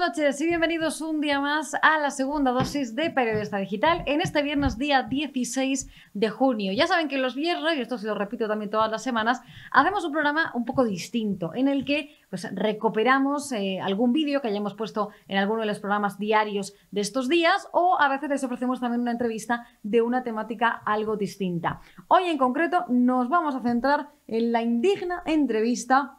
noches y bienvenidos un día más a la segunda dosis de Periodista Digital en este viernes día 16 de junio. Ya saben que los viernes, y esto se lo repito también todas las semanas, hacemos un programa un poco distinto en el que pues, recuperamos algún vídeo que hayamos puesto en alguno de los programas diarios de estos días o a veces les ofrecemos también una entrevista de una temática algo distinta. Hoy en concreto nos vamos a centrar en la indigna entrevista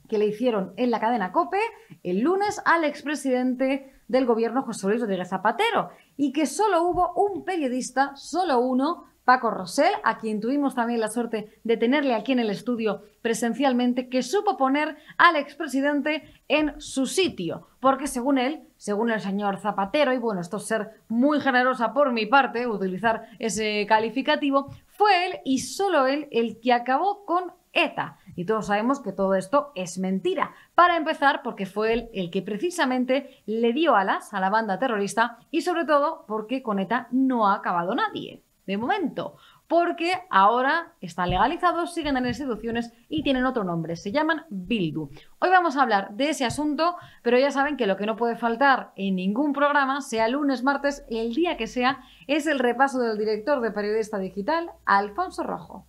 que le hicieron en la cadena COPE el lunes al expresidente del gobierno José Luis Rodríguez Zapatero y que solo hubo un periodista, solo uno, Paco Rosell, a quien tuvimos también la suerte de tenerle aquí en el estudio presencialmente, que supo poner al expresidente en su sitio, porque según él, según el señor Zapatero, y bueno, esto es ser muy generosa por mi parte, utilizar ese calificativo, fue él y solo él el que acabó con ETA. Y todos sabemos que todo esto es mentira. Para empezar, porque fue él el que precisamente le dio alas a la banda terrorista y sobre todo porque con ETA no ha acabado nadie, de momento. Porque ahora están legalizados, siguen en instituciones y tienen otro nombre, se llaman Bildu. Hoy vamos a hablar de ese asunto, pero ya saben que lo que no puede faltar en ningún programa, sea lunes, martes, el día que sea, es el repaso del director de Periodista Digital, Alfonso Rojo.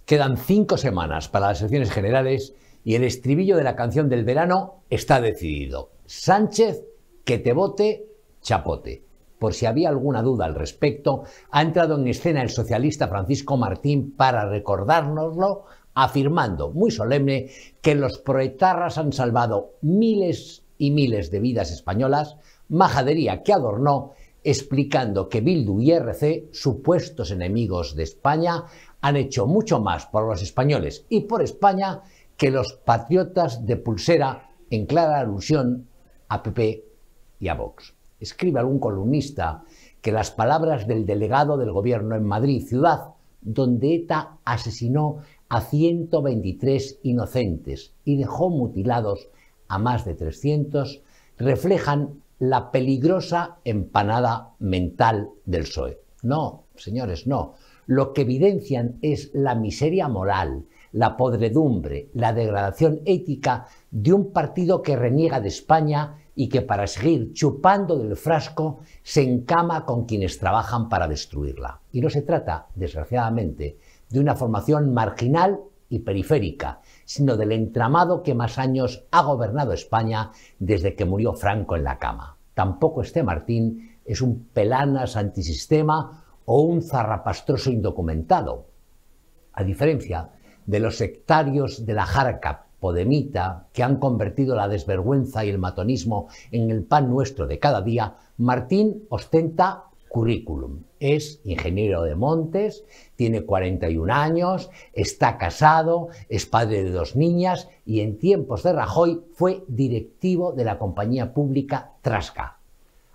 Quedan 5 semanas para las elecciones generales y el estribillo de la canción del verano está decidido. Sánchez, que te vote, chapote. Por si había alguna duda al respecto, ha entrado en escena el socialista Francisco Martín para recordárnoslo, afirmando muy solemne que los proetarras han salvado miles y miles de vidas españolas, majadería que adornó explicando que Bildu y ERC, supuestos enemigos de España, han hecho mucho más por los españoles y por España que los patriotas de pulsera, en clara alusión a PP y a Vox. Escribe algún columnista que las palabras del delegado del gobierno en Madrid, ciudad donde ETA asesinó a 123 inocentes y dejó mutilados a más de 300, reflejan la peligrosa empanada mental del PSOE. No, señores, no. Lo que evidencian es la miseria moral, la podredumbre, la degradación ética de un partido que reniega de España y que para seguir chupando del frasco se encama con quienes trabajan para destruirla. Y no se trata, desgraciadamente, de una formación marginal y periférica, sino del entramado que más años ha gobernado España desde que murió Franco en la cama. Tampoco este Martín es un pelanas antisistema o un zarrapastroso indocumentado. A diferencia de los sectarios de la jarca podemita que han convertido la desvergüenza y el matonismo en el pan nuestro de cada día, Martín ostenta currículum. Es ingeniero de montes, tiene 41 años, está casado, es padre de 2 niñas y en tiempos de Rajoy fue directivo de la compañía pública Trasca.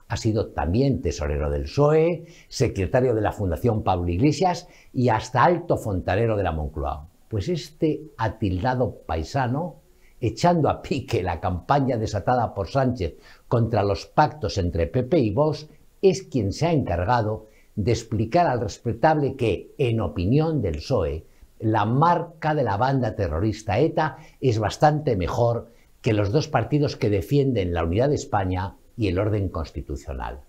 Ha sido también tesorero del PSOE, secretario de la Fundación Pablo Iglesias y hasta alto fontanero de la Moncloa. Pues este atildado paisano, echando a pique la campaña desatada por Sánchez contra los pactos entre PP y Vox, es quien se ha encargado de explicar al respetable que, en opinión del PSOE, la marca de la banda terrorista ETA es bastante mejor que los 2 partidos que defienden la unidad de España y el orden constitucional.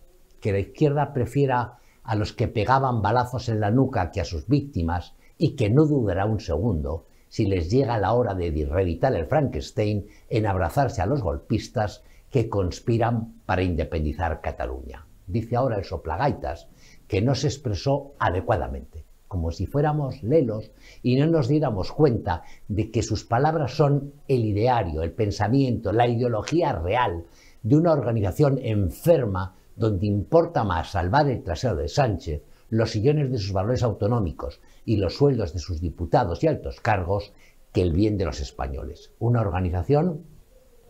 Que la izquierda prefiera a los que pegaban balazos en la nuca que a sus víctimas y que no dudará un segundo, si les llega la hora de reeditar el Frankenstein, en abrazarse a los golpistas que conspiran para independizar Cataluña. Dice ahora el soplagaitas que no se expresó adecuadamente, como si fuéramos lelos y no nos diéramos cuenta de que sus palabras son el ideario, el pensamiento, la ideología real de una organización enferma donde importa más salvar el trasero de Sánchez, los sillones de sus valores autonómicos y los sueldos de sus diputados y altos cargos que el bien de los españoles. Una organización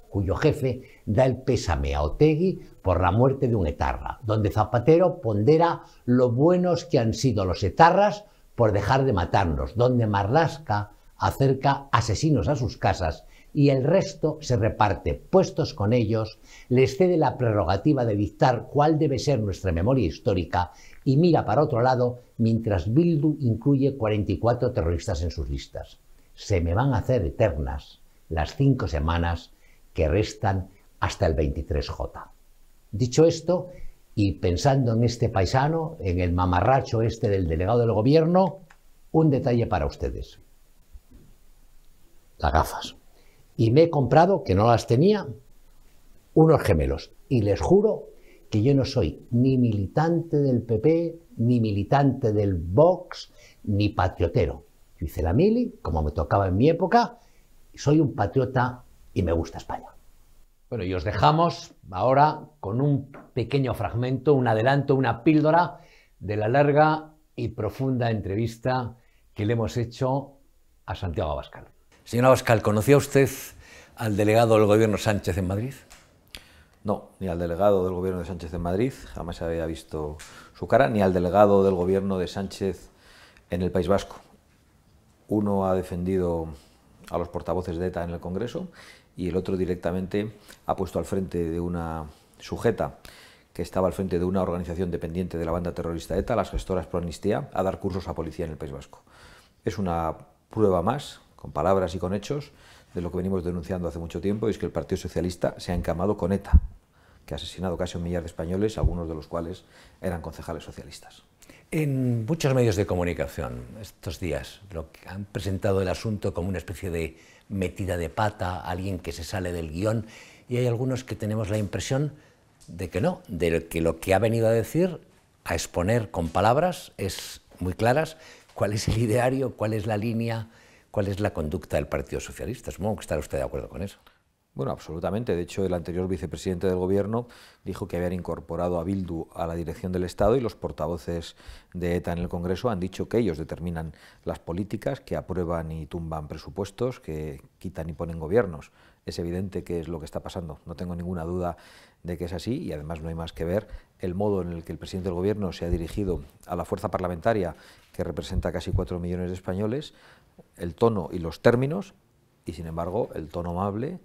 cuyo jefe da el pésame a Otegi por la muerte de un etarra, donde Zapatero pondera lo buenos que han sido los etarras por dejar de matarnos, donde Marlaska acerca asesinos a sus casas y el resto se reparte puestos con ellos, les cede la prerrogativa de dictar cuál debe ser nuestra memoria histórica y mira para otro lado mientras Bildu incluye 44 terroristas en sus listas. Se me van a hacer eternas las 5 semanas que restan hasta el 23J. Dicho esto, y pensando en este paisano, en el mamarracho este del delegado del gobierno, un detalle para ustedes. Las gafas. Y me he comprado, que no las tenía, unos gemelos. Y les juro que yo no soy ni militante del PP, ni militante del Vox, ni patriotero. Yo hice la mili, como me tocaba en mi época, y soy un patriota y me gusta España. Bueno, y os dejamos ahora con un pequeño fragmento, un adelanto, una píldora de la larga y profunda entrevista que le hemos hecho a Santiago Abascal. Señor Abascal, ¿conocía usted al delegado del gobierno Sánchez en Madrid? No, ni al delegado del gobierno de Sánchez en Madrid, jamás había visto su cara, ni al delegado del gobierno de Sánchez en el País Vasco. Uno ha defendido a los portavoces de ETA en el Congreso y el otro directamente ha puesto al frente de una sujeta que estaba al frente de una organización dependiente de la banda terrorista ETA, las gestoras Pro Amnistía, a dar cursos a policía en el País Vasco. Es una prueba más, con palabras y con hechos, de lo que venimos denunciando hace mucho tiempo, y es que el Partido Socialista se ha encamado con ETA, que ha asesinado casi 1 millar de españoles, algunos de los cuales eran concejales socialistas. En muchos medios de comunicación estos días lo que han presentado el asunto como una especie de metida de pata, alguien que se sale del guión, y hay algunos que tenemos la impresión de que no, de que lo que ha venido a decir, a exponer con palabras, es muy claras cuál es el ideario, cuál es la línea, cuál es la conducta del Partido Socialista. Supongo que estará usted de acuerdo con eso. Bueno, absolutamente. De hecho, el anterior vicepresidente del Gobierno dijo que habían incorporado a Bildu a la dirección del Estado, y los portavoces de ETA en el Congreso han dicho que ellos determinan las políticas, que aprueban y tumban presupuestos, que quitan y ponen gobiernos. Es evidente que es lo que está pasando. No tengo ninguna duda de que es así, y además no hay más que ver el modo en el que el presidente del Gobierno se ha dirigido a la fuerza parlamentaria, que representa casi 4 millones de españoles, el tono y los términos, y sin embargo el tono amable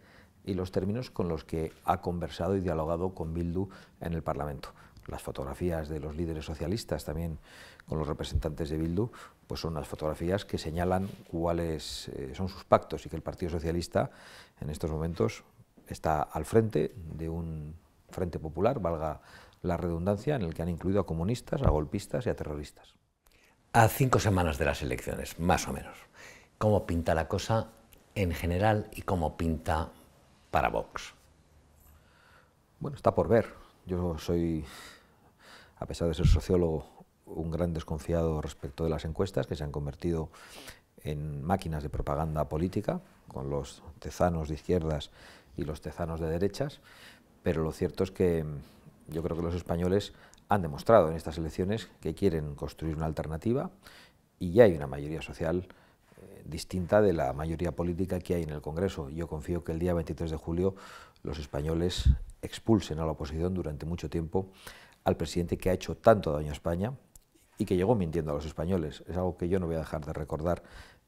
y los términos con los que ha conversado y dialogado con Bildu en el Parlamento. Las fotografías de los líderes socialistas también con los representantes de Bildu, pues son unas fotografías que señalan cuáles son sus pactos, y que el Partido Socialista en estos momentos está al frente de un frente popular, valga la redundancia, en el que han incluido a comunistas, a golpistas y a terroristas. A 5 semanas de las elecciones, más o menos, ¿cómo pinta la cosa en general y cómo pinta para Vox? Bueno, está por ver. Yo soy, a pesar de ser sociólogo, un gran desconfiado respecto de las encuestas, que se han convertido en máquinas de propaganda política, con los tezanos de izquierdas y los tezanos de derechas, pero lo cierto es que yo creo que los españoles han demostrado en estas elecciones que quieren construir una alternativa, y ya hay una mayoría social distinta de la mayoría política que hay en el Congreso. Yo confío que el día 23 de julio los españoles expulsen a la oposición durante mucho tiempo al presidente que ha hecho tanto daño a España y que llegó mintiendo a los españoles. Es algo que yo no voy a dejar de recordar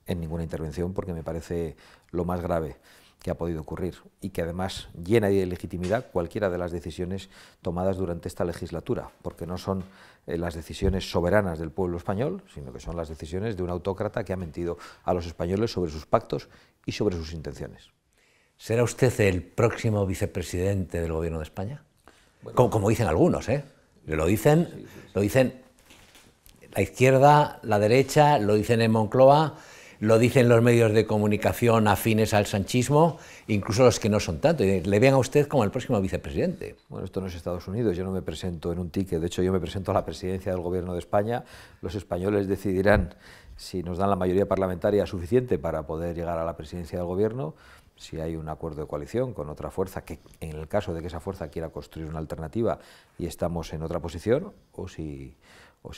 en ninguna intervención, porque me parece lo más grave que ha podido ocurrir, y que además llena de ilegitimidad cualquiera de las decisiones tomadas durante esta legislatura, porque no son las decisiones soberanas del pueblo español, sino que son las decisiones de un autócrata que ha mentido a los españoles sobre sus pactos y sobre sus intenciones. ¿Será usted el próximo vicepresidente del Gobierno de España? Bueno, como dicen algunos, ¿eh? Lo dicen la izquierda, la derecha, lo dicen en Moncloa, lo dicen los medios de comunicación afines al sanchismo, incluso los que no son tanto. Le ven a usted como el próximo vicepresidente. Bueno, esto no es Estados Unidos, yo no me presento en un ticket, de hecho yo me presento a la presidencia del Gobierno de España. Los españoles decidirán si nos dan la mayoría parlamentaria suficiente para poder llegar a la presidencia del Gobierno, si hay un acuerdo de coalición con otra fuerza, que en el caso de que esa fuerza quiera construir una alternativa y estamos en otra posición, o si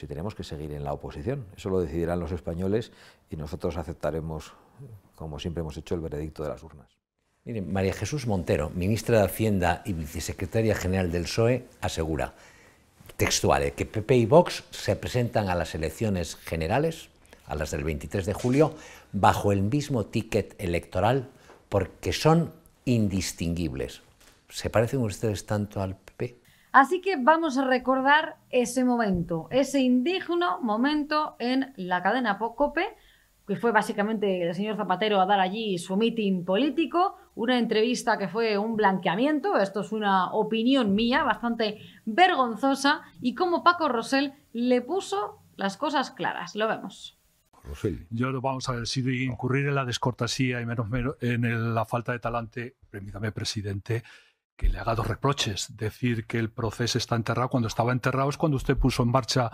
tenemos que seguir en la oposición. Eso lo decidirán los españoles, y nosotros aceptaremos, como siempre hemos hecho, el veredicto de las urnas. Miren, María Jesús Montero, ministra de Hacienda y vicesecretaria general del PSOE, asegura, textual, que PP y Vox se presentan a las elecciones generales, a las del 23 de julio, bajo el mismo ticket electoral, porque son indistinguibles. ¿Se parecen ustedes tanto al PP? Así que vamos a recordar ese momento, ese indigno momento en la cadena COPE, que fue básicamente el señor Zapatero a dar allí su mitin político, una entrevista que fue un blanqueamiento, esto es una opinión mía, bastante vergonzosa, y como Paco Rosell le puso las cosas claras. Lo vemos. Yo vamos a ver, si incurrir en la descortesía y menos en la falta de talante, permítame, presidente, que le haga dos reproches. Decir que el proceso está enterrado cuando estaba enterrado es cuando usted puso en marcha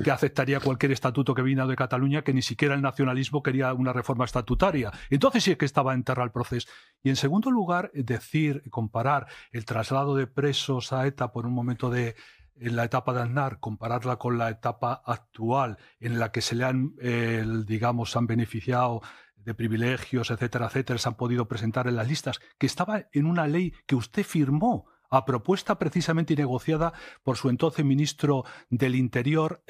que aceptaría cualquier estatuto que vino de Cataluña, que ni siquiera el nacionalismo quería una reforma estatutaria. Entonces sí es que estaba enterrado el proceso. Y en segundo lugar, comparar el traslado de presos a ETA por un momento en la etapa de Aznar, compararla con la etapa actual en la que se le han, han beneficiado de privilegios, etcétera, etcétera, se han podido presentar en las listas, que estaba en una ley que usted firmó a propuesta precisamente y negociada por su entonces ministro del Interior,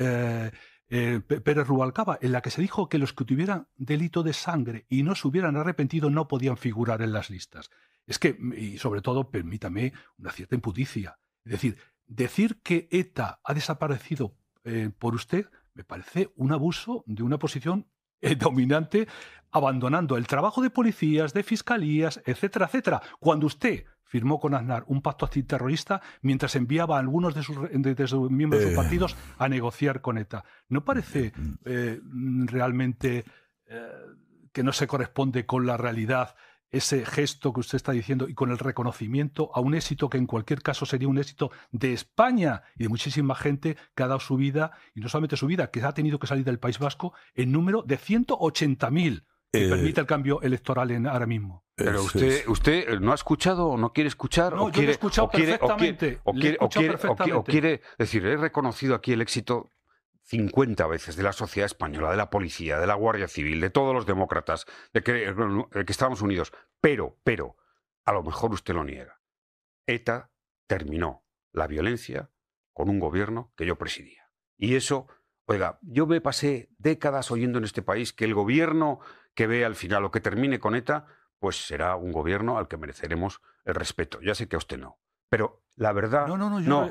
Pérez Rubalcaba, en la que se dijo que los que tuvieran delito de sangre y no se hubieran arrepentido no podían figurar en las listas. Es que, y sobre todo, permítame, una cierta impudicia. Es decir que ETA ha desaparecido por usted me parece un abuso de una posición dominante, abandonando el trabajo de policías, de fiscalías, etcétera, etcétera. Cuando usted firmó con Aznar un pacto antiterrorista mientras enviaba a algunos de sus miembros de sus partidos a negociar con ETA. ¿No parece realmente que no se corresponde con la realidad ese gesto que usted está diciendo y con el reconocimiento a un éxito que en cualquier caso sería un éxito de España y de muchísima gente que ha dado su vida, y no solamente su vida, que ha tenido que salir del País Vasco en número de 180.000, que permite el cambio electoral ahora mismo? Pero usted no ha escuchado o no quiere escuchar, no, yo lo he escuchado perfectamente. O quiere decir, he reconocido aquí el éxito 50 veces de la sociedad española, de la policía, de la Guardia Civil, de todos los demócratas, de que estábamos unidos. Pero, a lo mejor usted lo niega. ETA terminó la violencia con un gobierno que yo presidía. Y eso, oiga, yo me pasé décadas oyendo en este país que el gobierno que ve al final o que termine con ETA, pues será un gobierno al que mereceremos el respeto. Ya sé que a usted no. Pero la verdad...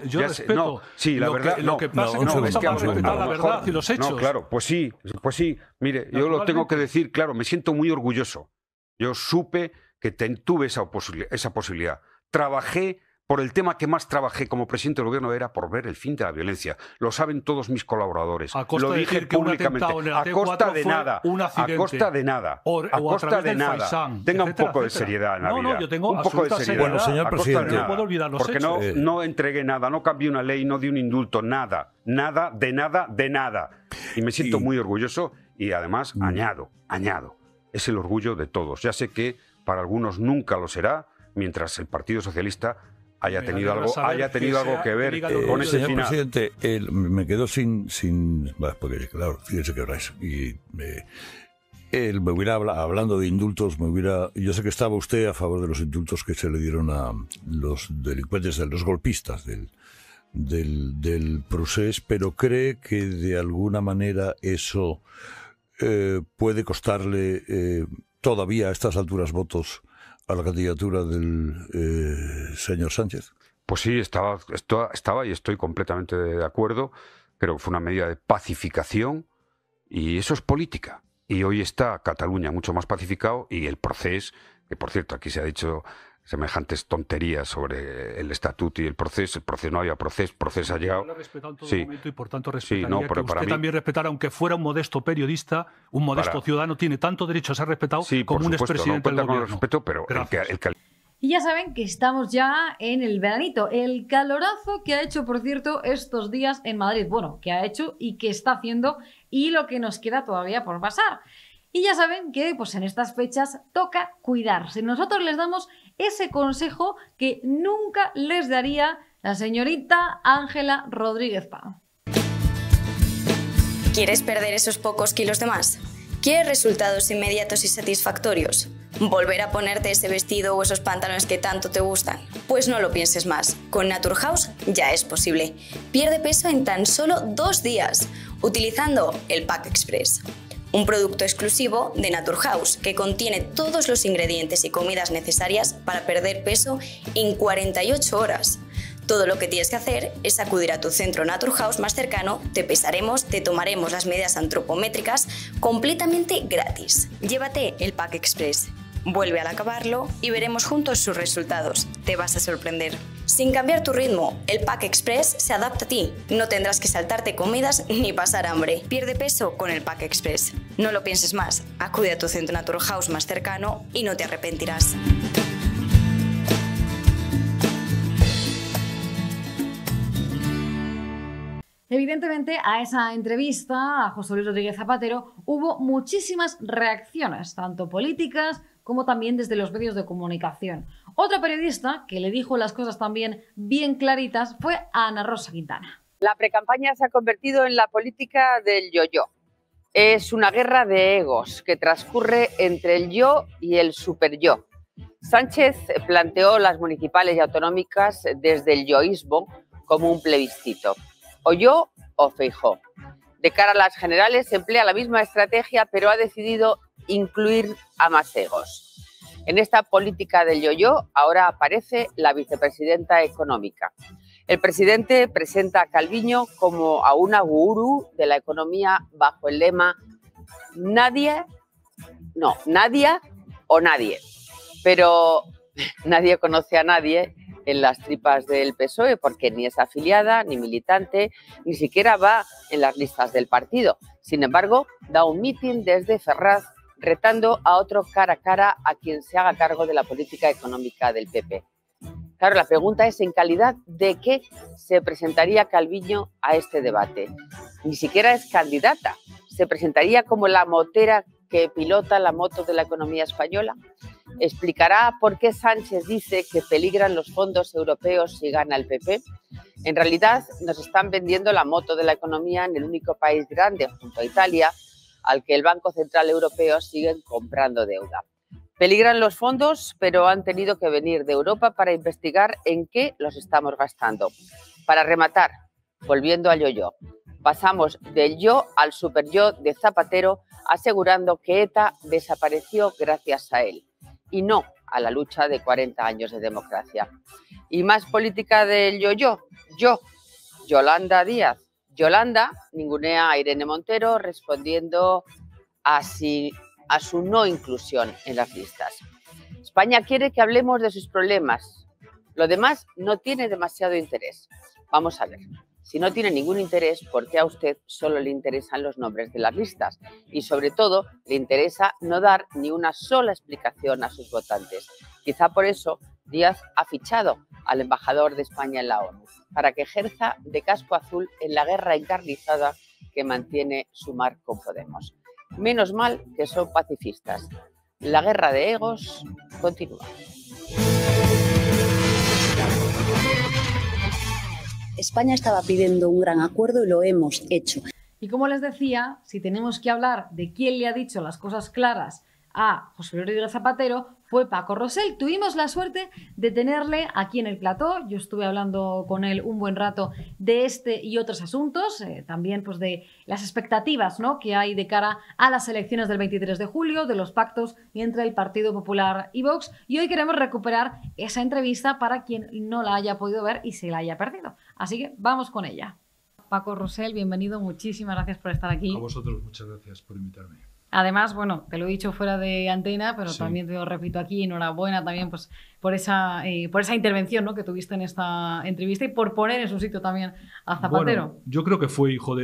yo respeto. Sí, la verdad... Lo que pasa es que respetar la verdad y los hechos. No, claro, pues sí. Mire, yo lo tengo que decir, claro, me siento muy orgulloso. Yo supe que tuve esa posibilidad. Trabajé por el tema que más trabajé como presidente del gobierno, era por ver el fin de la violencia. Lo saben todos mis colaboradores. Lo dije públicamente. A costa de nada. A costa de nada. A costa de nada. Tenga un poco de seriedad en la vida. No, yo tengo un poco de seriedad. Bueno, señor presidente, no puedo olvidar los porque hechos. no entregué nada, no cambié una ley, no di un indulto, nada. Nada, de nada, de nada. Y me siento muy orgulloso y además añado. Es el orgullo de todos. Ya sé que para algunos nunca lo será, mientras el Partido Socialista haya tenido algo que ver con ese señor final. Presidente, me quedo sin porque claro, fíjese que hora es. Y él me hubiera hablando de indultos, yo sé que estaba usted a favor de los indultos que se le dieron a los delincuentes, los golpistas del procés, pero cree que de alguna manera eso puede costarle todavía a estas alturas votos a la candidatura del señor Sánchez. Pues sí, estaba y estoy completamente de acuerdo. Creo que fue una medida de pacificación y eso es política. Y hoy está Cataluña mucho más pacificado y el proceso, que por cierto aquí se ha dicho semejantes tonterías sobre el estatuto y el proceso no había proceso ha llegado... Yo lo he respetado en todo momento y por tanto respetaría pero que usted también respetara, aunque fuera un modesto periodista, un modesto ciudadano, tiene tanto derecho a ser respetado como un expresidente del gobierno. Respeto, pero Y ya saben que estamos ya en el veranito, el calorazo que ha hecho, por cierto, estos días en Madrid. Bueno, que ha hecho y que está haciendo y lo que nos queda todavía por pasar. Y ya saben que pues en estas fechas toca cuidarse. Nosotros les damos ese consejo que nunca les daría la señorita Ángela Rodríguez Paz. ¿Quieres perder esos pocos kilos de más? ¿Quieres resultados inmediatos y satisfactorios? ¿Volver a ponerte ese vestido o esos pantalones que tanto te gustan? Pues no lo pienses más. Con Naturhaus ya es posible. Pierde peso en tan solo 2 días, utilizando el Pack Express. Un producto exclusivo de Naturhaus que contiene todos los ingredientes y comidas necesarias para perder peso en 48 horas. Todo lo que tienes que hacer es acudir a tu centro Naturhaus más cercano, te pesaremos, te tomaremos las medidas antropométricas completamente gratis. Llévate el Pack Express. Vuelve al acabarlo y veremos juntos sus resultados. Te vas a sorprender. Sin cambiar tu ritmo, el Pack Express se adapta a ti. No tendrás que saltarte comidas ni pasar hambre. Pierde peso con el Pack Express. No lo pienses más. Acude a tu centro Naturhaus más cercano y no te arrepentirás. Evidentemente, a esa entrevista a José Luis Rodríguez Zapatero hubo muchísimas reacciones, tanto políticas como también desde los medios de comunicación. Otra periodista que le dijo las cosas también bien claritas fue Ana Rosa Quintana. La precampaña se ha convertido en la política del yo-yo. Es una guerra de egos que transcurre entre el yo y el superyo. Sánchez planteó las municipales y autonómicas desde el yoísmo como un plebiscito. O yo o Feijóo. De cara a las generales se emplea la misma estrategia, pero ha decidido incluir a más egos. En esta política del yo-yo ahora aparece la vicepresidenta económica. El presidente presenta a Calviño como a una gurú de la economía bajo el lema Nadia o nadie. Pero nadie conoce a nadie en las tripas del PSOE, porque ni es afiliada, ni militante, ni siquiera va en las listas del partido. Sin embargo, da un mitin desde Ferraz retando a otro cara a cara a quien se haga cargo de la política económica del PP. Claro, la pregunta es ¿en calidad de qué se presentaría Calviño a este debate? Ni siquiera es candidata. ¿Se presentaría como la motera que pilota la moto de la economía española? ¿Explicará por qué Sánchez dice que peligran los fondos europeos si gana el PP? En realidad nos están vendiendo la moto de la economía en el único país grande, junto a Italia, al que el Banco Central Europeo sigue comprando deuda. Peligran los fondos, pero han tenido que venir de Europa para investigar en qué los estamos gastando. Para rematar, volviendo al yo-yo, pasamos del yo al superyo de Zapatero, asegurando que ETA desapareció gracias a él y no a la lucha de 40 años de democracia. Y más política del yo-yo, Yolanda Díaz. Yolanda ningunea a Irene Montero respondiendo a su no inclusión en las listas. España quiere que hablemos de sus problemas. Lo demás no tiene demasiado interés. Vamos a ver. Si no tiene ningún interés, ¿por qué a usted solo le interesan los nombres de las listas? Y sobre todo, le interesa no dar ni una sola explicación a sus votantes. Quizá por eso Díaz ha fichado al embajador de España en la ONU, para que ejerza de casco azul en la guerra encarnizada que mantiene Sumar con Podemos. Menos mal que son pacifistas. La guerra de egos continúa. España estaba pidiendo un gran acuerdo y lo hemos hecho. Y como les decía, si tenemos que hablar de quién le ha dicho las cosas claras a José Luis Rodríguez Zapatero, fue Paco Rosell. Tuvimos la suerte de tenerle aquí en el plató. Yo estuve hablando con él un buen rato de este y otros asuntos, también pues de las expectativas, ¿no?, que hay de cara a las elecciones del 23 de julio, de los pactos entre el Partido Popular y Vox. Y hoy queremos recuperar esa entrevista para quien no la haya podido ver y se la haya perdido. Así que vamos con ella. Paco Rosell, bienvenido. Muchísimas gracias por estar aquí. A vosotros muchas gracias por invitarme. Además, bueno, te lo he dicho fuera de antena, pero sí, también te lo repito aquí, enhorabuena también pues, por esa intervención, ¿no?, que tuviste en esta entrevista y por poner en su sitio también a Zapatero. Bueno, yo creo que fui hijo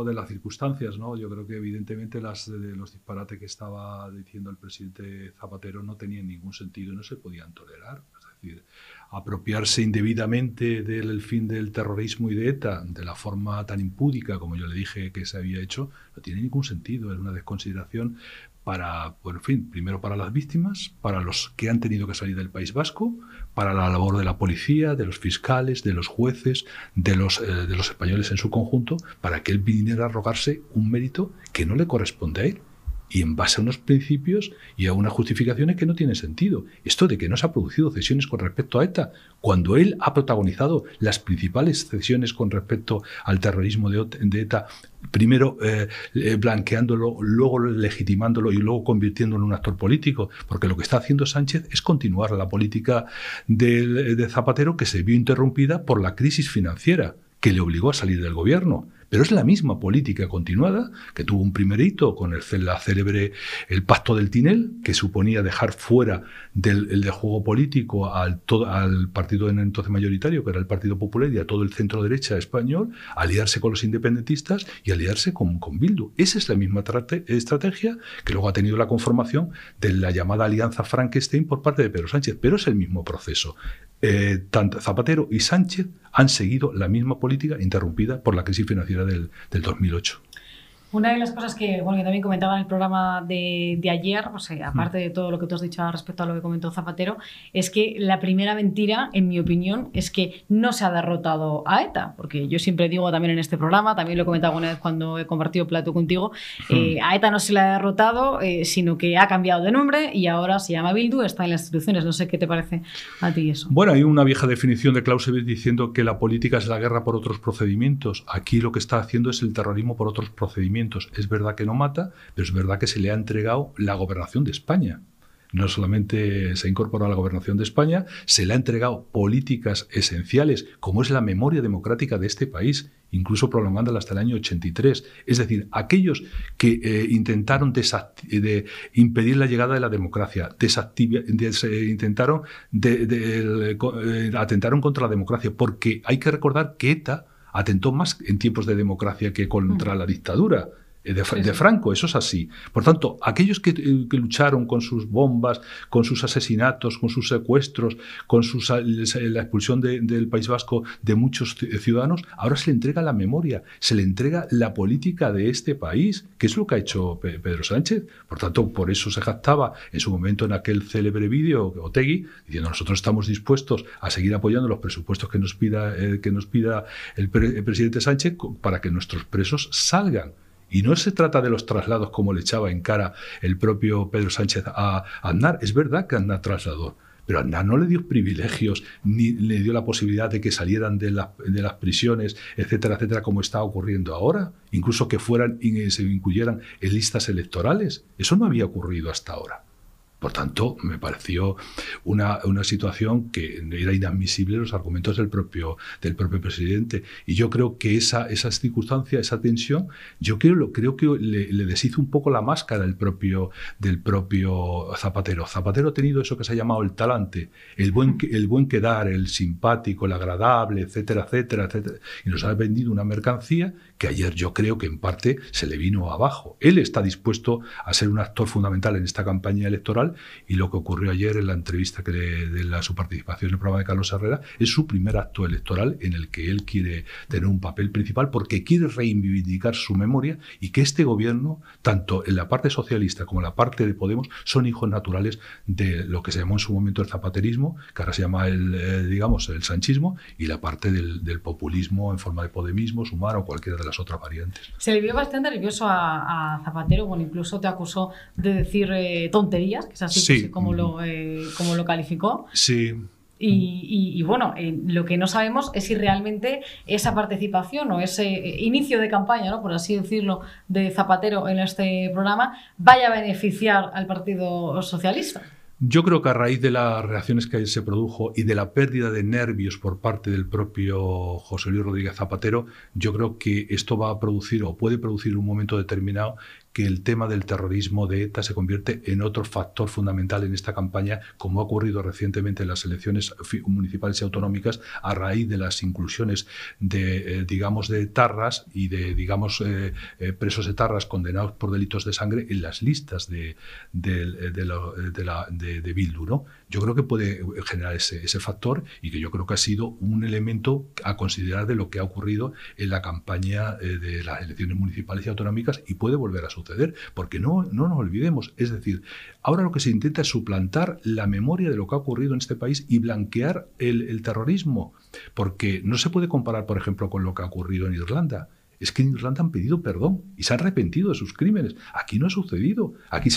de las circunstancias, ¿no? Yo creo que evidentemente los disparates que estaba diciendo el presidente Zapatero no tenían ningún sentido y no se podían tolerar. Es decir, apropiarse indebidamente del fin del terrorismo y de ETA de la forma tan impúdica como yo le dije que se había hecho, no tiene ningún sentido. Es una desconsideración para, bueno, en fin, primero para las víctimas, para los que han tenido que salir del País Vasco, para la labor de la policía, de los fiscales, de los jueces, de los españoles en su conjunto, para que él viniera a arrogarse un mérito que no le corresponde a él y en base a unos principios y a unas justificaciones que no tienen sentido. Esto de que no se ha producido cesiones con respecto a ETA, cuando él ha protagonizado las principales cesiones con respecto al terrorismo de ETA, primero blanqueándolo, luego legitimándolo y luego convirtiéndolo en un actor político, porque lo que está haciendo Sánchez es continuar la política de Zapatero, que se vio interrumpida por la crisis financiera que le obligó a salir del gobierno. Pero es la misma política continuada, que tuvo un primer hito con la célebre el Pacto del Tinel, que suponía dejar fuera del juego político al partido entonces mayoritario, que era el Partido Popular, y a todo el centro derecha español, aliarse con los independentistas y aliarse con Bildu. Esa es la misma estrategia que luego ha tenido la conformación de la llamada Alianza Frankenstein por parte de Pedro Sánchez. Pero es el mismo proceso. Tanto Zapatero y Sánchez han seguido la misma política interrumpida por la crisis financiera del 2008. Una de las cosas que también comentaba en el programa de ayer, aparte de todo lo que tú has dicho respecto a lo que comentó Zapatero, es que la primera mentira, en mi opinión, es que no se ha derrotado a ETA, porque yo siempre digo también en este programa, también lo he comentado alguna vez cuando he compartido plato contigo, a ETA no se la ha derrotado, sino que ha cambiado de nombre y ahora se llama Bildu, está en las instituciones. No sé qué te parece a ti eso. Bueno, hay una vieja definición de Clausewitz diciendo que la política es la guerra por otros procedimientos. Aquí lo que está haciendo es el terrorismo por otros procedimientos. Es verdad que no mata, pero es verdad que se le ha entregado la gobernación de España. No solamente se ha incorporado a la gobernación de España, se le ha entregado políticas esenciales, como es la memoria democrática de este país, incluso prolongándola hasta el año 83. Es decir, aquellos que intentaron impedir la llegada de la democracia, atentaron contra la democracia, porque hay que recordar que ETA atentó más en tiempos de democracia que contra la dictadura de Franco, eso es así. Por tanto, aquellos que lucharon con sus bombas, con sus asesinatos, con sus secuestros, con la expulsión del País Vasco de muchos ciudadanos, ahora se le entrega la memoria, se le entrega la política de este país, que es lo que ha hecho Pedro Sánchez. Por tanto, por eso se jactaba en su momento en aquel célebre vídeo Otegi, diciendo: nosotros estamos dispuestos a seguir apoyando los presupuestos que nos pida el presidente Sánchez para que nuestros presos salgan. Y no se trata de los traslados como le echaba en cara el propio Pedro Sánchez a Aznar. Es verdad que Aznar trasladó, pero Aznar no le dio privilegios ni le dio la posibilidad de que salieran de las prisiones, etcétera, etcétera, como está ocurriendo ahora. Incluso que fueran y se incluyeran en listas electorales. Eso no había ocurrido hasta ahora. Por tanto, me pareció una situación que era inadmisible los argumentos del propio presidente. Y yo creo que esa circunstancia, esa tensión, creo que le deshizo un poco la máscara del propio Zapatero. Zapatero ha tenido eso que se ha llamado el talante, el buen quedar, el simpático, el agradable, etcétera, etcétera, etcétera. Y nos ha vendido una mercancía que ayer yo creo que en parte se le vino abajo. Él está dispuesto a ser un actor fundamental en esta campaña electoral, y lo que ocurrió ayer en la entrevista su participación en el programa de Carlos Herrera es su primer acto electoral en el que él quiere tener un papel principal, porque quiere reivindicar su memoria y que este gobierno, tanto en la parte socialista como en la parte de Podemos, son hijos naturales de lo que se llamó en su momento el zapaterismo, que ahora se llama el sanchismo, y la parte del populismo en forma de podemismo, Sumar o cualquiera de las otras variantes. Se le vio bastante nervioso a Zapatero, incluso te acusó de decir tonterías, que es así, sí, como lo calificó. Sí. Y lo que no sabemos es si realmente esa participación o ese inicio de campaña, ¿no?, por así decirlo, de Zapatero en este programa vaya a beneficiar al Partido Socialista. Yo creo que a raíz de las reacciones que se produjo y de la pérdida de nervios por parte del propio José Luis Rodríguez Zapatero, yo creo que esto va a producir o puede producir un momento determinado que el tema del terrorismo de ETA se convierte en otro factor fundamental en esta campaña, como ha ocurrido recientemente en las elecciones municipales y autonómicas, a raíz de las inclusiones de etarras y de presos etarras condenados por delitos de sangre en las listas de Bildu, ¿no? Yo creo que puede generar ese factor, y que yo creo que ha sido un elemento a considerar de lo que ha ocurrido en la campaña de las elecciones municipales y autonómicas, y puede volver a suceder, porque no nos olvidemos. Es decir, ahora lo que se intenta es suplantar la memoria de lo que ha ocurrido en este país y blanquear el terrorismo, porque no se puede comparar, por ejemplo, con lo que ha ocurrido en Irlanda. es que en Irlanda han pedido perdón y se han arrepentido de sus crímenes. Aquí no ha sucedido. Aquí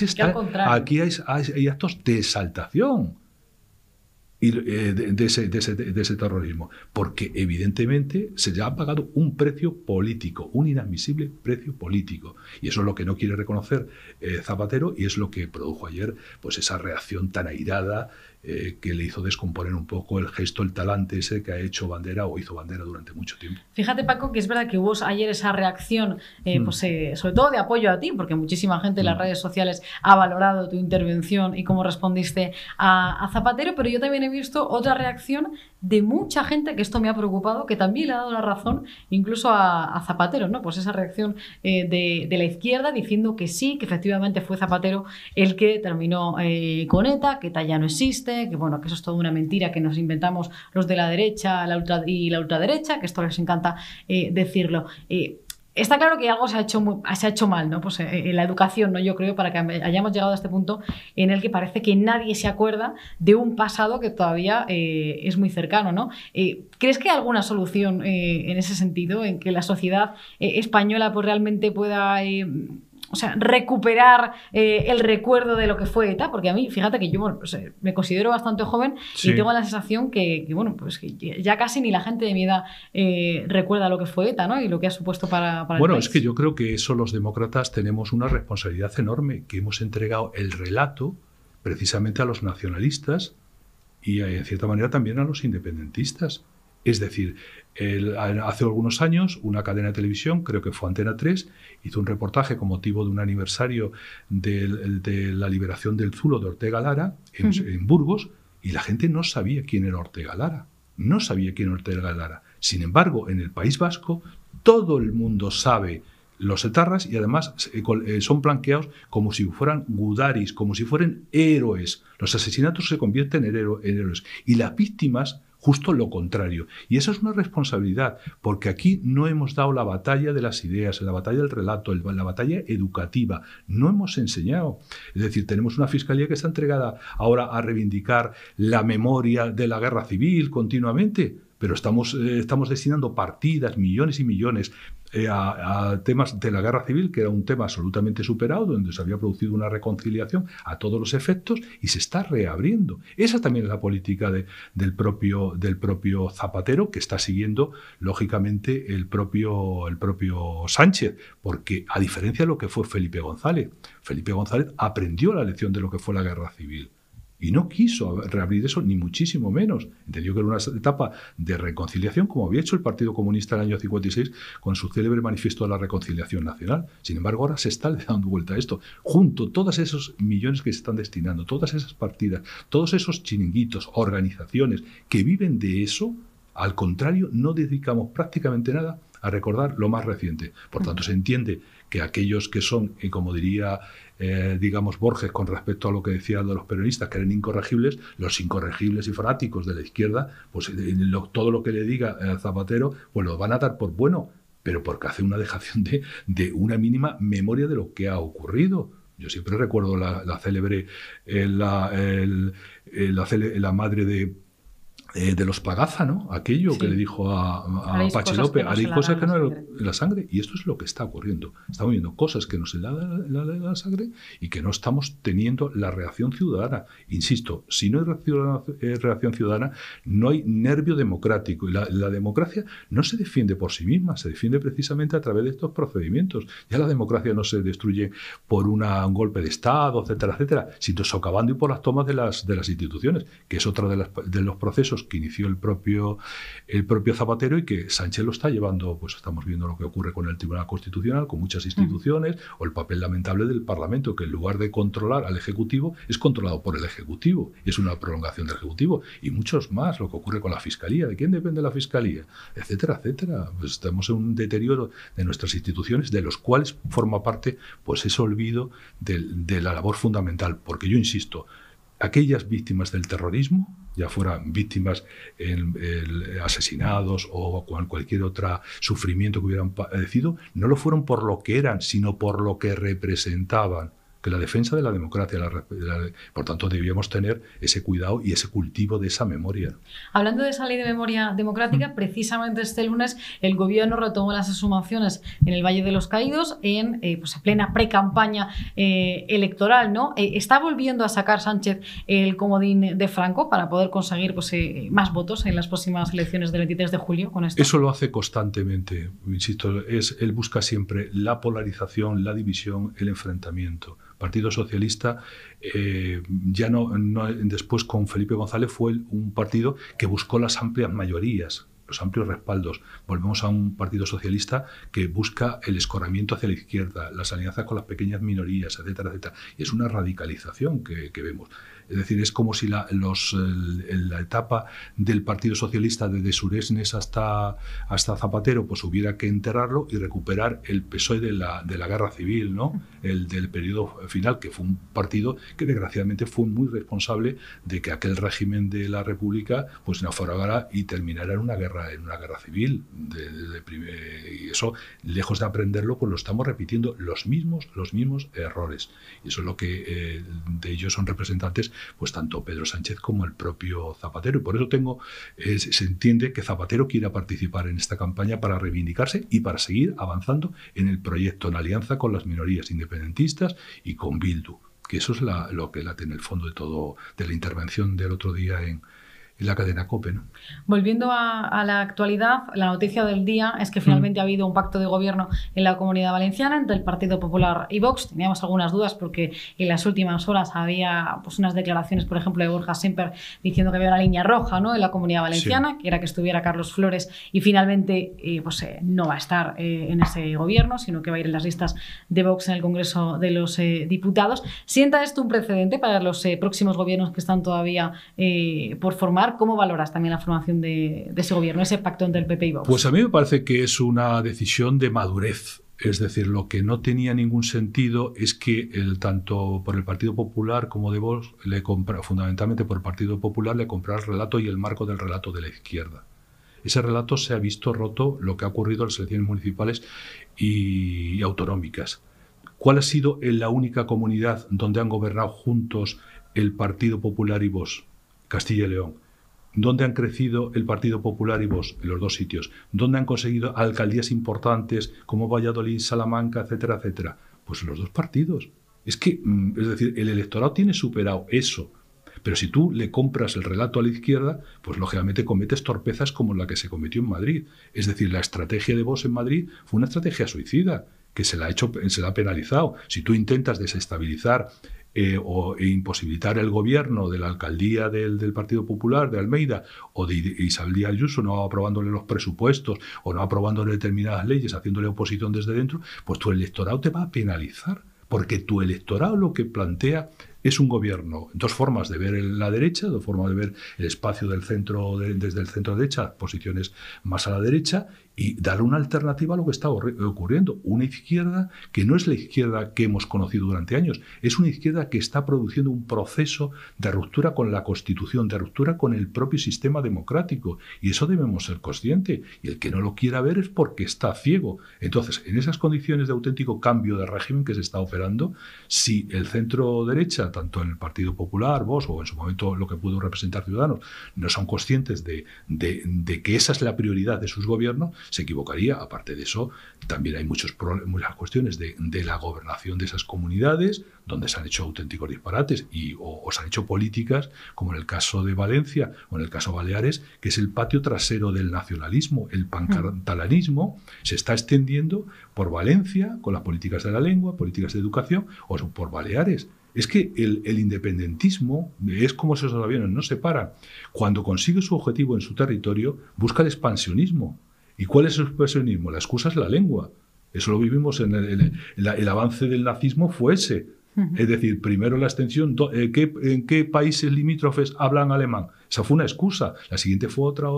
aquí hay actos de exaltación de ese terrorismo, porque evidentemente se ya ha pagado un precio político, un inadmisible precio político, y eso es lo que no quiere reconocer Zapatero, y es lo que produjo ayer pues esa reacción tan airada que le hizo descomponer un poco el gesto, el talante ese que ha hecho Bandera o hizo Bandera durante mucho tiempo. Fíjate, Paco, que es verdad que hubo ayer esa reacción, sobre todo de apoyo a ti, porque muchísima gente en las redes sociales ha valorado tu intervención y cómo respondiste a Zapatero, pero yo también he visto otra reacción de mucha gente, que esto me ha preocupado, que también le ha dado la razón incluso a Zapatero, ¿no? Pues esa reacción de la izquierda diciendo que sí, que efectivamente fue Zapatero el que terminó con ETA, que ETA ya no existe, que bueno, que eso es toda una mentira que nos inventamos los de la derecha y la ultraderecha, que esto les encanta decirlo. Está claro que algo se ha hecho mal, ¿no? Pues en la educación, ¿no? Yo creo, para que hayamos llegado a este punto en el que parece que nadie se acuerda de un pasado que todavía es muy cercano, ¿no? ¿Crees que hay alguna solución en ese sentido, en que la sociedad española pues realmente pueda recuperar el recuerdo de lo que fue ETA? Porque a mí, fíjate que yo me considero bastante joven y tengo la sensación que ya casi ni la gente de mi edad recuerda lo que fue ETA, ¿no? Y lo que ha supuesto para el país. Bueno, es que yo creo que eso los demócratas tenemos una responsabilidad enorme, que hemos entregado el relato precisamente a los nacionalistas y en cierta manera también a los independentistas. Es decir, hace algunos años una cadena de televisión, creo que fue Antena 3, hizo un reportaje con motivo de un aniversario de la liberación del Zulo de Ortega Lara en Burgos, y la gente no sabía quién era Ortega Lara. No sabía quién era Ortega Lara. Sin embargo, en el País Vasco todo el mundo sabe los etarras, y además son blanqueados como si fueran gudaris, como si fueran héroes. Los asesinatos se convierten en héroes y las víctimas justo lo contrario. Y eso es una responsabilidad, porque aquí no hemos dado la batalla de las ideas, la batalla del relato, la batalla educativa. No hemos enseñado. Es decir, tenemos una fiscalía que está entregada ahora a reivindicar la memoria de la guerra civil continuamente, pero estamos destinando partidas, millones y millones, a temas de la guerra civil, que era un tema absolutamente superado, donde se había producido una reconciliación a todos los efectos, y se está reabriendo. Esa también es la política del propio Zapatero, que está siguiendo, lógicamente, el propio Sánchez, porque a diferencia de lo que fue Felipe González aprendió la lección de lo que fue la guerra civil. Y no quiso reabrir eso, ni muchísimo menos. Entendió que era una etapa de reconciliación, como había hecho el Partido Comunista en el año 56 con su célebre manifiesto de la reconciliación nacional. Sin embargo, ahora se está dando vuelta a esto. Junto todos esos millones que se están destinando, todas esas partidas, todos esos chiringuitos, organizaciones que viven de eso, al contrario, no dedicamos prácticamente nada a recordar lo más reciente. Por tanto, se entiende que aquellos que son, como diría Borges con respecto a lo que decía de los peronistas, que eran incorregibles, los incorregibles y fanáticos de la izquierda, pues todo lo que le diga Zapatero, pues lo van a dar por bueno, pero porque hace una dejación de una mínima memoria de lo que ha ocurrido. Yo siempre recuerdo la célebre, la madre de los Pagaza, ¿no? Aquello que le dijo a Pachi López, haréis cosas que no era la sangre. Y esto es lo que está ocurriendo. Estamos viendo cosas que no se da la sangre y que no estamos teniendo la reacción ciudadana. Insisto, si no hay reacción ciudadana, no hay nervio democrático. Y la democracia no se defiende por sí misma, se defiende precisamente a través de estos procedimientos. Ya la democracia no se destruye por un golpe de Estado, etcétera, etcétera, sino socavando y por las tomas de las instituciones, que es otro de los procesos que inició el propio Zapatero y que Sánchez lo está llevando. Pues estamos viendo lo que ocurre con el Tribunal Constitucional, con muchas instituciones, o el papel lamentable del Parlamento, que en lugar de controlar al Ejecutivo, es controlado por el Ejecutivo, es una prolongación del Ejecutivo, y muchos más, lo que ocurre con la Fiscalía, ¿de quién depende la Fiscalía? Etcétera, etcétera. Pues estamos en un deterioro de nuestras instituciones, de los cuales forma parte pues ese olvido de la labor fundamental, porque yo insisto, aquellas víctimas del terrorismo, ya fueran víctimas asesinados o con cualquier otro sufrimiento que hubieran padecido, no lo fueron por lo que eran, sino por lo que representaban. que la defensa de la democracia. Por tanto, debíamos tener ese cuidado y ese cultivo de esa memoria. Hablando de esa ley de memoria democrática, precisamente este lunes el gobierno retomó las exhumaciones en el Valle de los Caídos en plena pre-campaña electoral, ¿no? ¿Está volviendo a sacar Sánchez el comodín de Franco para poder conseguir más votos en las próximas elecciones del 23 de julio con esto? Eso lo hace constantemente, insisto, él busca siempre la polarización, la división, el enfrentamiento. Partido Socialista, después con Felipe González fue un partido que buscó las amplias mayorías, los amplios respaldos. Volvemos a un Partido Socialista que busca el escoramiento hacia la izquierda, las alianzas con las pequeñas minorías, etcétera, etcétera. Y es una radicalización que vemos. Es decir, es como si la etapa del Partido Socialista desde Suresnes hasta Zapatero pues hubiera que enterrarlo y recuperar el PSOE de la guerra civil, ¿no? El del periodo final, que fue un partido que desgraciadamente fue muy responsable de que aquel régimen de la República pues naufragara y terminara en una guerra civil. Y eso, lejos de aprenderlo, pues lo estamos repitiendo los mismos errores. Y eso es lo que de ellos son representantes pues tanto Pedro Sánchez como el propio Zapatero. Y por eso se entiende que Zapatero quiera participar en esta campaña para reivindicarse y para seguir avanzando en el proyecto, en alianza con las minorías independentistas y con Bildu, que eso es lo que late en el fondo de la intervención del otro día en la cadena COPE, ¿no? Volviendo a la actualidad, la noticia del día es que finalmente ha habido un pacto de gobierno en la Comunidad Valenciana entre el Partido Popular y Vox. Teníamos algunas dudas porque en las últimas horas había unas declaraciones, por ejemplo, de Borja Semper diciendo que había una línea roja, ¿no?, en la Comunidad Valenciana, que era que estuviera Carlos Flores, y finalmente no va a estar en ese gobierno, sino que va a ir en las listas de Vox en el Congreso de los Diputados. ¿Sienta esto un precedente para los próximos gobiernos que están todavía por formar? ¿Cómo valoras también la formación de ese gobierno, ese pacto entre el PP y Vox? Pues a mí me parece que es una decisión de madurez. Es decir, lo que no tenía ningún sentido es que tanto por el Partido Popular como de Vox, fundamentalmente por el Partido Popular, le comprara el relato y el marco del relato de la izquierda. Ese relato se ha visto roto lo que ha ocurrido en las elecciones municipales y autonómicas. ¿Cuál ha sido la única comunidad donde han gobernado juntos el Partido Popular y Vox? Castilla y León. ¿Dónde han crecido el Partido Popular y Vox? En los dos sitios. ¿Dónde han conseguido alcaldías importantes como Valladolid, Salamanca, etcétera, etcétera? Pues en los dos partidos. Es decir, el electorado tiene superado eso. Pero si tú le compras el relato a la izquierda, pues lógicamente cometes torpezas como la que se cometió en Madrid. Es decir, la estrategia de Vox en Madrid fue una estrategia suicida, que se la ha penalizado. Si tú intentas desestabilizar e imposibilitar el gobierno de la alcaldía del Partido Popular de Almeida o de Isabel Díaz Ayuso, no aprobándole los presupuestos o no aprobándole determinadas leyes, haciéndole oposición desde dentro, pues tu electorado te va a penalizar, porque tu electorado lo que plantea es un gobierno, dos formas de ver la derecha, dos formas de ver el espacio del centro, desde el centro derecha, posiciones más a la derecha, y dar una alternativa a lo que está ocurriendo. Una izquierda que no es la izquierda que hemos conocido durante años, es una izquierda que está produciendo un proceso de ruptura con la Constitución, de ruptura con el propio sistema democrático, y eso debemos ser conscientes, y el que no lo quiera ver es porque está ciego. Entonces, en esas condiciones de auténtico cambio de régimen que se está operando, si el centro derecha, tanto en el Partido Popular, Vox o en su momento lo que pudo representar Ciudadanos, no son conscientes de que esa es la prioridad de sus gobiernos, se equivocaría. Aparte de eso, también hay muchas cuestiones de la gobernación de esas comunidades, donde se han hecho auténticos disparates o se han hecho políticas, como en el caso de Valencia o en el caso de Baleares, que es el patio trasero del nacionalismo. El pancatalanismo se está extendiendo por Valencia, con las políticas de la lengua, políticas de educación, o por Baleares. Es que el independentismo es como esos aviones, no se paran. Cuando consigue su objetivo en su territorio, busca el expansionismo. ¿Y cuál es el expansionismo? La excusa es la lengua. Eso lo vivimos en el avance del nazismo fue ese. Es decir, primero la extensión, ¿en qué países limítrofes hablan alemán? Esa fue una excusa. La siguiente fue otra.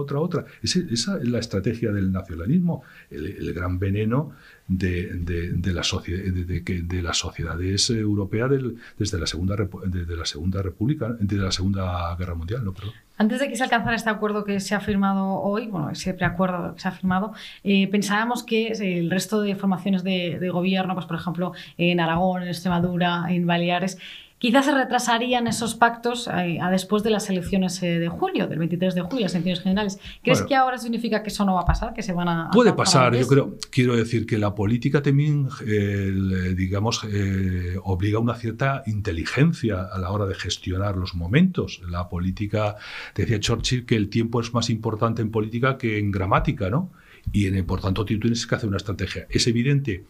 Esa es la estrategia del nacionalismo, el gran veneno de las sociedades europeas desde la Segunda República, desde la Segunda Guerra Mundial. ¿No? Perdón. Antes de que se alcanzara este acuerdo que se ha firmado hoy, bueno, ese preacuerdo que se ha firmado, pensábamos que el resto de formaciones de gobierno, pues por ejemplo en Aragón, en Extremadura, en Baleares, quizás se retrasarían esos pactos a después de las elecciones de julio, del 23 de julio, las elecciones generales. ¿Crees que ahora significa que eso no va a pasar, que se van a... Puede pasar, yo quiero decir que la política también, obliga a una cierta inteligencia a la hora de gestionar los momentos. La política, decía Churchill, que el tiempo es más importante en política que en gramática, ¿no? Y por tanto tú tienes que hacer una estrategia. Es evidente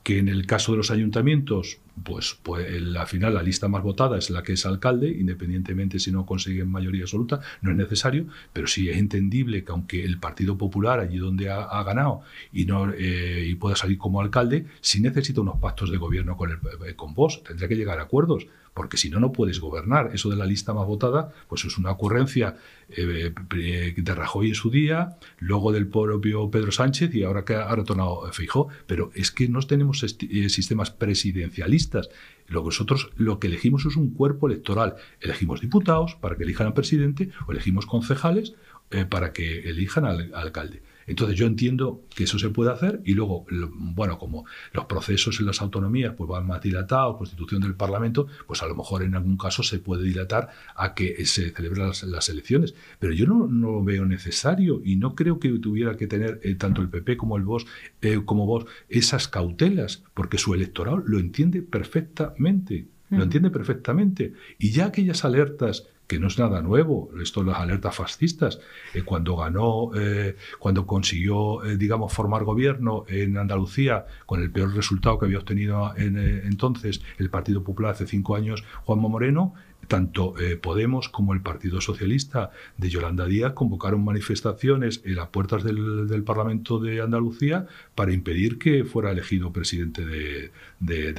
que en el caso de los ayuntamientos, pues al final la lista más votada es la que es alcalde, independientemente si no consiguen mayoría absoluta, no es necesario, pero sí es entendible que aunque el Partido Popular, allí donde ha ganado y pueda salir como alcalde, sí necesita unos pactos de gobierno con Vox, tendrá que llegar a acuerdos, porque si no, no puedes gobernar. Eso de la lista más votada, pues es una ocurrencia de Rajoy en su día, luego del propio Pedro Sánchez y ahora que ha retornado Feijóo, pero es que no tenemos sistemas presidencialistas. Nosotros lo que elegimos es un cuerpo electoral. Elegimos diputados para que elijan al presidente o elegimos concejales para que elijan al alcalde. Entonces yo entiendo que eso se puede hacer y luego, bueno, como los procesos en las autonomías pues van más dilatados, constitución del Parlamento, pues a lo mejor en algún caso se puede dilatar a que se celebren las elecciones. Pero yo no lo veo necesario y no creo que tuviera que tener tanto el PP como Vox esas cautelas, porque su electorado lo entiende perfectamente. Lo entiende perfectamente. Y ya aquellas alertas, que no es nada nuevo, esto las alertas fascistas, cuando consiguió, formar gobierno en Andalucía con el peor resultado que había obtenido entonces el Partido Popular hace 5 años, Juanma Moreno, tanto Podemos como el Partido Socialista de Yolanda Díaz convocaron manifestaciones en las puertas del Parlamento de Andalucía para impedir que fuera elegido presidente de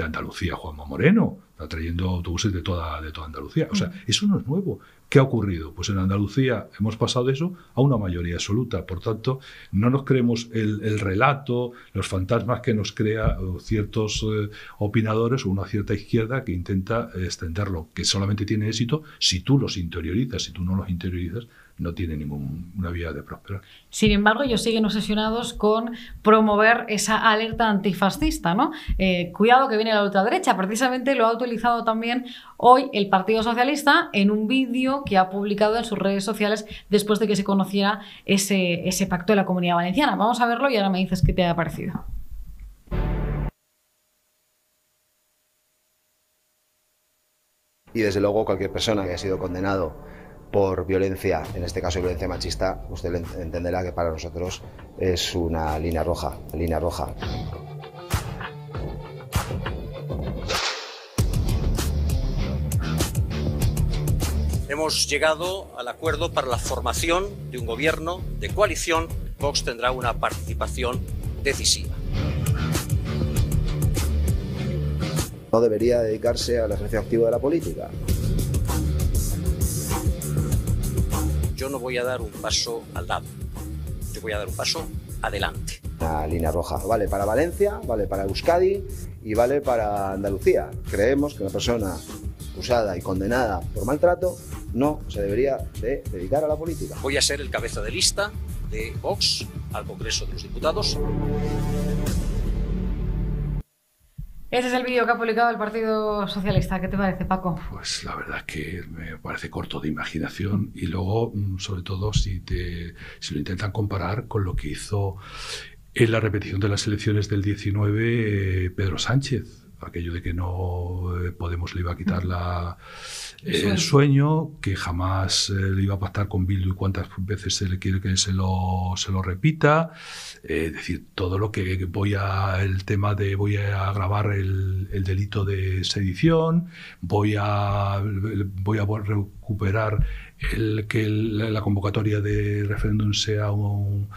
Andalucía Juanma Moreno, trayendo autobuses de toda Andalucía. O sea, eso no es nuevo. ¿Qué ha ocurrido? Pues en Andalucía hemos pasado de eso a una mayoría absoluta. Por tanto, no nos creemos el relato, los fantasmas que nos crea ciertos opinadores o una cierta izquierda que intenta extenderlo, que solamente tiene éxito si tú los interiorizas. Si tú no los interiorizas, no tiene ninguna vía de prosperar. Sin embargo, ellos siguen obsesionados con promover esa alerta antifascista, ¿no? Cuidado que viene la ultraderecha. Precisamente lo ha utilizado también hoy el Partido Socialista en un vídeo que ha publicado en sus redes sociales después de que se conociera ese pacto de la Comunidad Valenciana. Vamos a verlo y ahora me dices qué te ha parecido. Y desde luego cualquier persona que haya sido condenado por violencia, en este caso violencia machista, usted entenderá que para nosotros es una línea roja, Hemos llegado al acuerdo para la formación de un gobierno de coalición. Vox tendrá una participación decisiva. No debería dedicarse al ejercicio activo de la política. Yo no voy a dar un paso al lado, yo voy a dar un paso adelante. Una línea roja vale para Valencia, vale para Euskadi y vale para Andalucía. Creemos que una persona acusada y condenada por maltrato no se debería de dedicar a la política. Voy a ser el cabeza de lista de Vox al Congreso de los Diputados. Ese es el vídeo que ha publicado el Partido Socialista. ¿Qué te parece, Paco? Pues la verdad es que me parece corto de imaginación y luego, sobre todo, si lo intentan comparar con lo que hizo en la repetición de las elecciones del 19 Pedro Sánchez. Aquello de que no Podemos le iba a quitar el sueño, que jamás le iba a pactar con Bildu y cuántas veces se le quiere que se lo repita. Es decir, todo lo que voy a agravar el delito de sedición, voy a recuperar que la convocatoria de referéndum sea un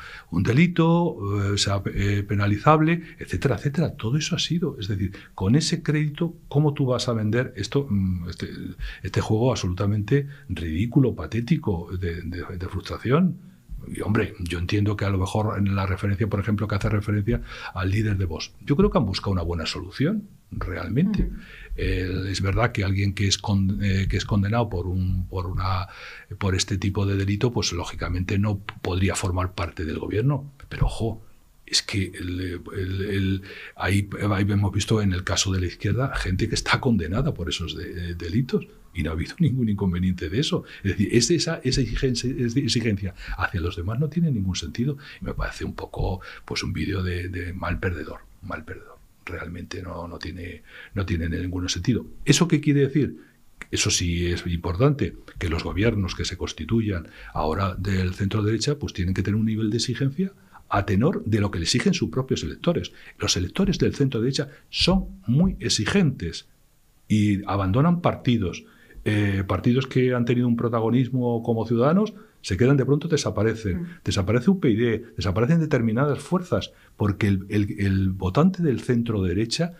delito, sea penalizable, etcétera, etcétera. Todo eso ha sido. Es decir, con ese crédito, ¿cómo tú vas a vender este juego absolutamente ridículo, patético, de frustración? Y, hombre, yo entiendo que a lo mejor en la referencia, por ejemplo, que hace referencia al líder de Vox, yo creo que han buscado una buena solución, realmente. Es verdad que alguien que es condenado por este tipo de delito, pues lógicamente no podría formar parte del gobierno. Pero, ojo, es que ahí hemos visto en el caso de la izquierda gente que está condenada por esos delitos. Y no ha habido ningún inconveniente de eso. Es decir, esa exigencia hacia los demás no tiene ningún sentido. Y me parece un poco pues un vídeo de mal perdedor. Realmente no tiene ningún sentido. ¿Eso qué quiere decir? Eso sí es importante, que los gobiernos que se constituyan ahora del centro derecha pues tienen que tener un nivel de exigencia a tenor de lo que le exigen sus propios electores. Los electores del centro derecha son muy exigentes y abandonan partidos que han tenido un protagonismo como ciudadanos, se quedan de pronto, desaparecen. Desaparece UPyD, desaparecen determinadas fuerzas, porque el votante del centro derecha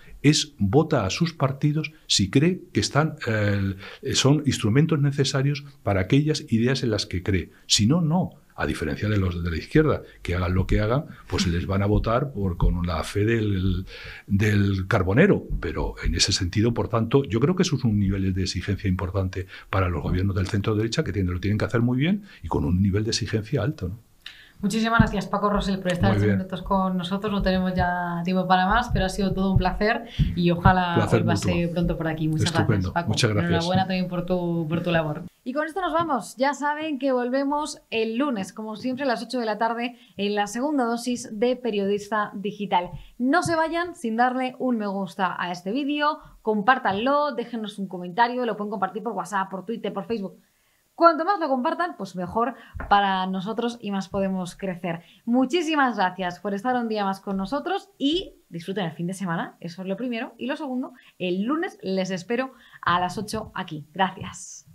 vota a sus partidos si cree que son instrumentos necesarios para aquellas ideas en las que cree. Si no, no. A diferencia de los de la izquierda, que hagan lo que hagan, pues les van a votar con la fe del carbonero. Pero en ese sentido, por tanto, yo creo que eso es un nivel de exigencia importante para los gobiernos del centro derecha, que lo tienen que hacer muy bien y con un nivel de exigencia alto, ¿no? Muchísimas gracias, Paco Rosell, por estar estos minutos con nosotros. No tenemos ya tiempo para más, pero ha sido todo un placer y ojalá vuelvas pronto por aquí. Muchas gracias, Paco. Muchas gracias. Enhorabuena también por tu labor. Y con esto nos vamos. Ya saben que volvemos el lunes, como siempre, a las 8 de la tarde, en la segunda dosis de Periodista Digital. No se vayan sin darle un me gusta a este vídeo, compártanlo, déjenos un comentario, lo pueden compartir por WhatsApp, por Twitter, por Facebook. Cuanto más lo compartan, pues mejor para nosotros y más podemos crecer. Muchísimas gracias por estar un día más con nosotros y disfruten el fin de semana, eso es lo primero. Y lo segundo, el lunes les espero a las 8 aquí. Gracias.